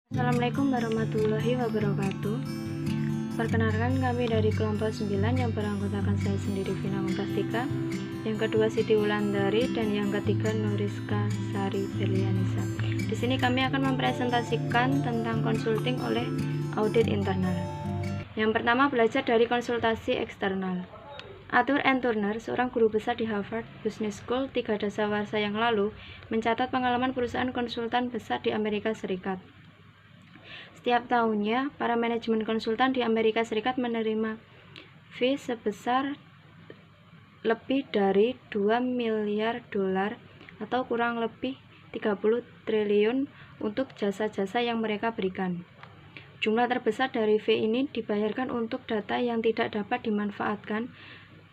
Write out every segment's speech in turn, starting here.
Assalamualaikum warahmatullahi wabarakatuh. Perkenalkan, kami dari kelompok 9 yang beranggotakan saya sendiri, Vina Mutastika, yang kedua Siti Wulandari, dan yang ketiga Nuriska Sari Berlianisa. Di sini kami akan mempresentasikan tentang consulting oleh audit internal. Yang pertama, belajar dari konsultasi eksternal. Arthur N. Turner, seorang guru besar di Harvard Business School 3 dasawarsa yang lalu, mencatat pengalaman perusahaan konsultan besar di Amerika Serikat. Setiap tahunnya, para manajemen konsultan di Amerika Serikat menerima fee sebesar lebih dari 2 miliar dolar atau kurang lebih 30 triliun untuk jasa-jasa yang mereka berikan. Jumlah terbesar dari fee ini dibayarkan untuk data yang tidak dapat dimanfaatkan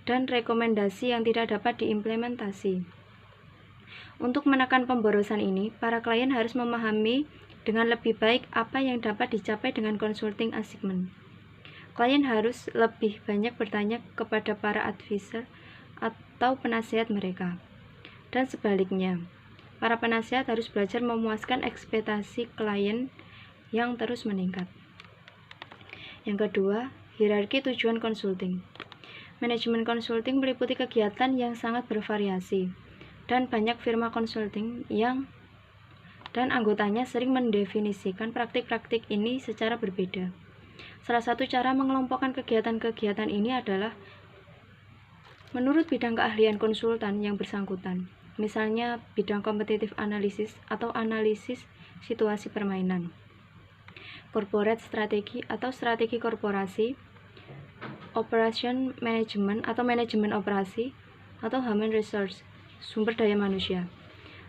dan rekomendasi yang tidak dapat diimplementasi. Untuk menekan pemborosan ini, para klien harus memahami dengan lebih baik apa yang dapat dicapai dengan consulting assignment. Klien harus lebih banyak bertanya kepada para advisor atau penasihat mereka. Dan sebaliknya, para penasihat harus belajar memuaskan ekspektasi klien yang terus meningkat. Yang kedua, hierarki tujuan consulting. Manajemen consulting meliputi kegiatan yang sangat bervariasi, dan banyak firma consulting dan anggotanya sering mendefinisikan praktik-praktik ini secara berbeda. Salah satu cara mengelompokkan kegiatan-kegiatan ini adalah menurut bidang keahlian konsultan yang bersangkutan, misalnya bidang competitive analysis atau analisis situasi permainan, corporate strategi atau strategi korporasi, operation management atau manajemen operasi, atau human resource, sumber daya manusia.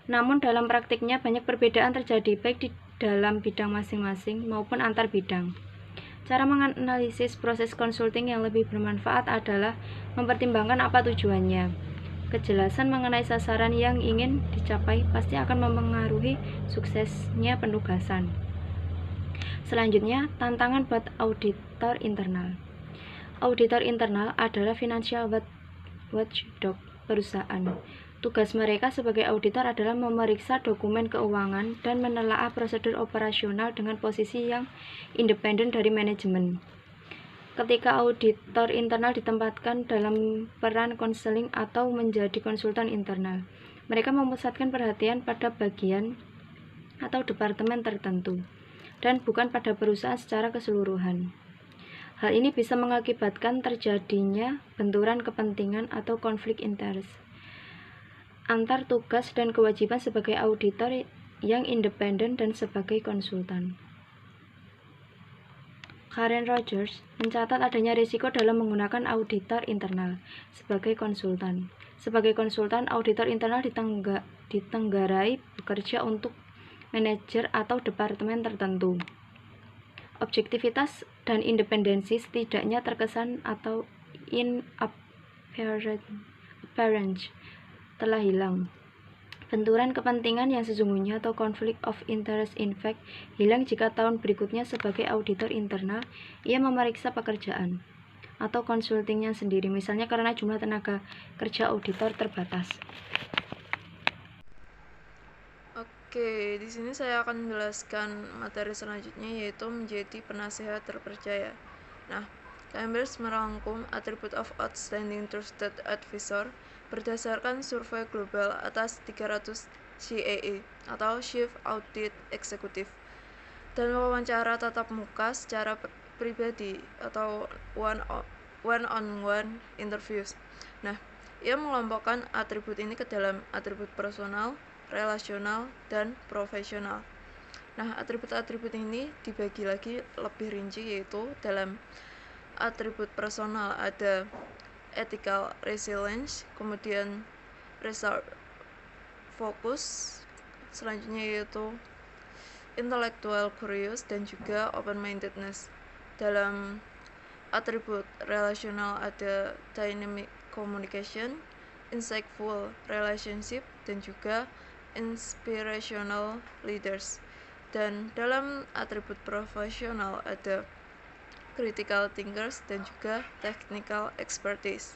Namun dalam praktiknya banyak perbedaan terjadi baik di dalam bidang masing-masing maupun antar bidang. Cara menganalisis proses konsulting yang lebih bermanfaat adalah mempertimbangkan apa tujuannya. Kejelasan mengenai sasaran yang ingin dicapai pasti akan mempengaruhi suksesnya penugasan. Selanjutnya, tantangan buat auditor internal. Auditor internal adalah financial watchdog perusahaan. Tugas mereka sebagai auditor adalah memeriksa dokumen keuangan dan menelaah prosedur operasional dengan posisi yang independen dari manajemen. Ketika auditor internal ditempatkan dalam peran konseling atau menjadi konsultan internal, mereka memusatkan perhatian pada bagian atau departemen tertentu dan bukan pada perusahaan secara keseluruhan. Hal ini bisa mengakibatkan terjadinya benturan kepentingan atau konflik interest antar tugas dan kewajiban sebagai auditor yang independen dan sebagai konsultan. Karen Rogers mencatat adanya risiko dalam menggunakan auditor internal sebagai konsultan. Sebagai konsultan, auditor internal ditenggarai bekerja untuk manajer atau departemen tertentu. Objektivitas dan independensi setidaknya terkesan atau inapparent telah hilang. Benturan kepentingan yang sesungguhnya atau conflict of interest in fact hilang jika tahun berikutnya sebagai auditor internal ia memeriksa pekerjaan atau konsultingnya sendiri, misalnya karena jumlah tenaga kerja auditor terbatas. Oke, di sini saya akan menjelaskan materi selanjutnya, yaitu menjadi penasehat terpercaya. Nah, Cambridge merangkum atribut of outstanding trusted advisor berdasarkan survei global atas 300 CAE atau Chief Audit Executive dan wawancara tatap muka secara pribadi atau one-on-one interviews. Nah, ia mengelompokkan atribut ini ke dalam atribut personal, relasional, dan profesional. Nah, atribut-atribut ini dibagi lagi lebih rinci, yaitu dalam atribut personal ada ethical resilience, kemudian result focus, selanjutnya yaitu intellectual curious, dan juga open-mindedness. Dalam atribut relasional ada dynamic communication, insightful relationship, dan juga inspirational leaders. Dan dalam atribut profesional ada critical thinkers dan juga technical expertise.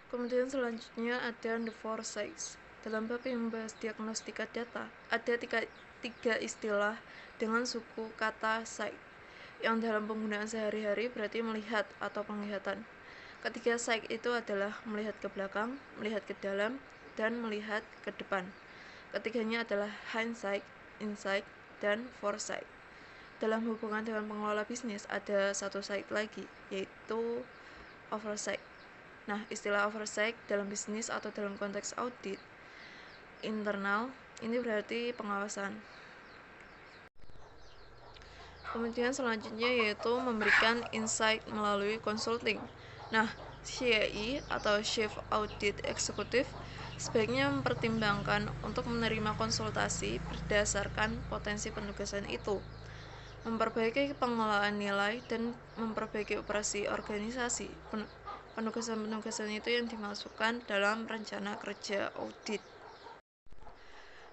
Kemudian selanjutnya ada the foresights. Dalam bab yang membahas diagnostika data, ada tiga istilah dengan suku kata sight, yang dalam penggunaan sehari-hari berarti melihat atau penglihatan. Ketiga sight itu adalah melihat ke belakang, melihat ke dalam, dan melihat ke depan. Ketiganya adalah hindsight, insight, dan foresight. Dalam hubungan dengan pengelola bisnis ada satu sight lagi, yaitu oversight. Nah, istilah oversight dalam bisnis atau dalam konteks audit internal ini berarti pengawasan. Kemudian selanjutnya yaitu memberikan insight melalui consulting. Nah, CAE atau Chief Audit Executive sebaiknya mempertimbangkan untuk menerima konsultasi berdasarkan potensi penugasan itu, memperbaiki pengelolaan nilai, dan memperbaiki operasi organisasi. Penugasan-penugasan itu yang dimasukkan dalam rencana kerja audit.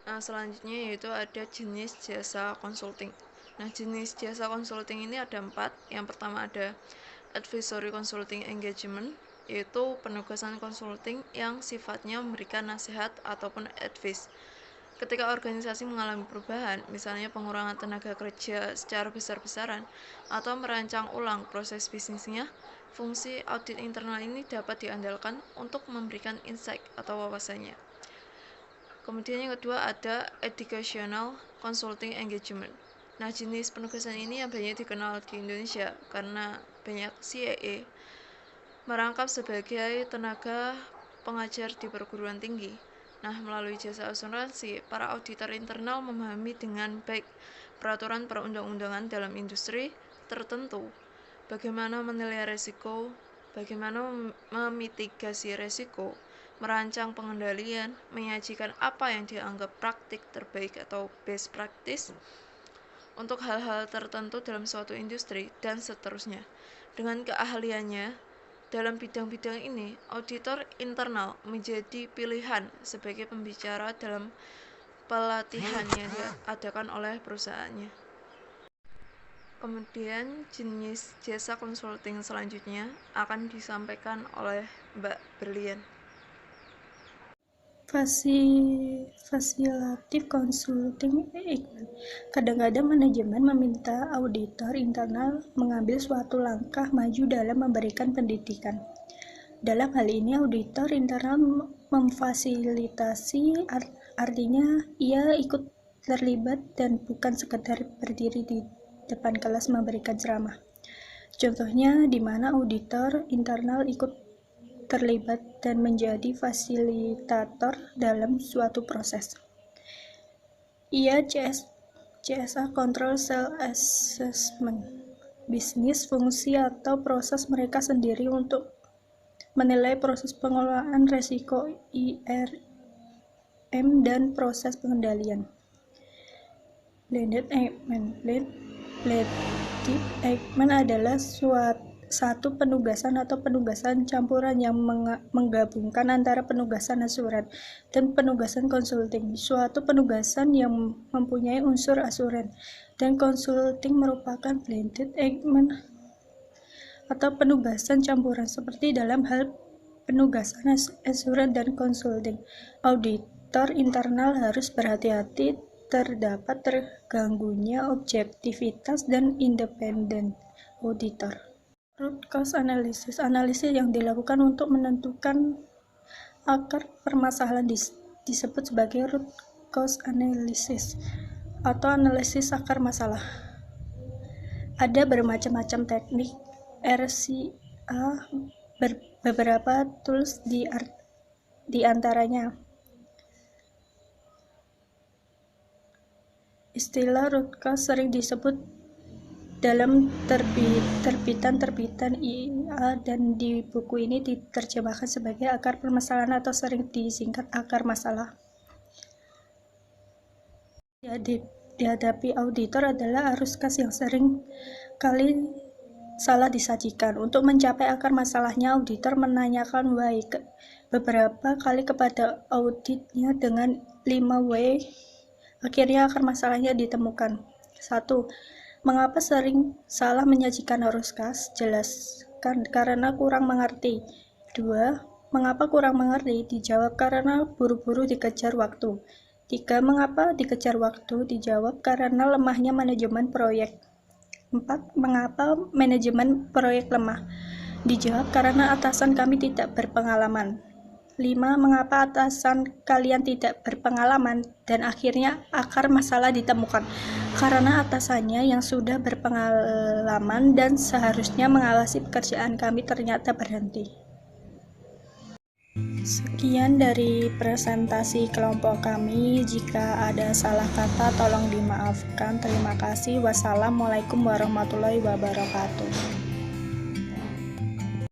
Nah, selanjutnya yaitu ada jenis jasa consulting. Nah, jenis jasa consulting ini ada 4. Yang pertama ada advisory consulting engagement, yaitu penugasan konsulting yang sifatnya memberikan nasihat ataupun advice. Ketika organisasi mengalami perubahan, misalnya pengurangan tenaga kerja secara besar-besaran atau merancang ulang proses bisnisnya, fungsi audit internal ini dapat diandalkan untuk memberikan insight atau wawasannya. Kemudian yang kedua ada educational consulting engagement. Nah, jenis penugasan ini yang banyak dikenal di Indonesia karena banyak CAE merangkap sebagai tenaga pengajar di perguruan tinggi. Nah, melalui jasa asuransi, para auditor internal memahami dengan baik peraturan perundang-undangan dalam industri tertentu, bagaimana menilai resiko, bagaimana memitigasi resiko, merancang pengendalian, menyajikan apa yang dianggap praktik terbaik atau best practice untuk hal-hal tertentu dalam suatu industri, dan seterusnya. Dengan keahliannya dalam bidang-bidang ini, auditor internal menjadi pilihan sebagai pembicara dalam pelatihan yang diadakan oleh perusahaannya. Kemudian jenis jasa consulting selanjutnya akan disampaikan oleh Mbak Berlian. Facilitative consulting. Kadang-kadang manajemen meminta auditor internal mengambil suatu langkah maju dalam memberikan pendidikan. Dalam hal ini, auditor internal memfasilitasi, artinya ia ikut terlibat dan bukan sekedar berdiri di depan kelas memberikan ceramah. Contohnya di mana auditor internal ikut terlibat dan menjadi fasilitator dalam suatu proses. Ia CSA Control Self Assessment, bisnis, fungsi, atau proses mereka sendiri untuk menilai proses pengelolaan resiko IRM dan proses pengendalian. Blended Agreement adalah satu penugasan atau penugasan campuran yang menggabungkan antara penugasan asuran dan penugasan konsulting. Suatu penugasan yang mempunyai unsur asuran dan konsulting merupakan blended agreement atau penugasan campuran, seperti dalam hal penugasan asuran dan konsulting. Auditor internal harus berhati-hati terdapat terganggunya objektivitas dan independen auditor. Root cause analysis, analisis yang dilakukan untuk menentukan akar permasalahan disebut sebagai root cause analysis atau analisis akar masalah. Ada bermacam-macam teknik RCA, beberapa tools di antaranya. Istilah root cause sering disebut dalam terbitan IA dan di buku ini diterjemahkan sebagai akar permasalahan atau sering disingkat akar masalah. Dihadapi auditor adalah arus kas yang sering kali salah disajikan. Untuk mencapai akar masalahnya, auditor menanyakan why beberapa kali kepada auditnya dengan 5 why. Akhirnya akar masalahnya ditemukan. 1. Mengapa sering salah menyajikan arus kas? Jelaskan, karena kurang mengerti. 2. Mengapa kurang mengerti? Dijawab, karena buru-buru dikejar waktu. 3. Mengapa dikejar waktu? Dijawab karena lemahnya manajemen proyek. 4. Mengapa manajemen proyek lemah? Dijawab karena atasan kami tidak berpengalaman. 5. Mengapa atasan kalian tidak berpengalaman? Dan akhirnya akar masalah ditemukan karena atasannya yang sudah berpengalaman dan seharusnya mengawasi pekerjaan kami ternyata berhenti. Sekian dari presentasi kelompok kami. Jika ada salah kata tolong dimaafkan. Terima kasih. Wassalamualaikum warahmatullahi wabarakatuh.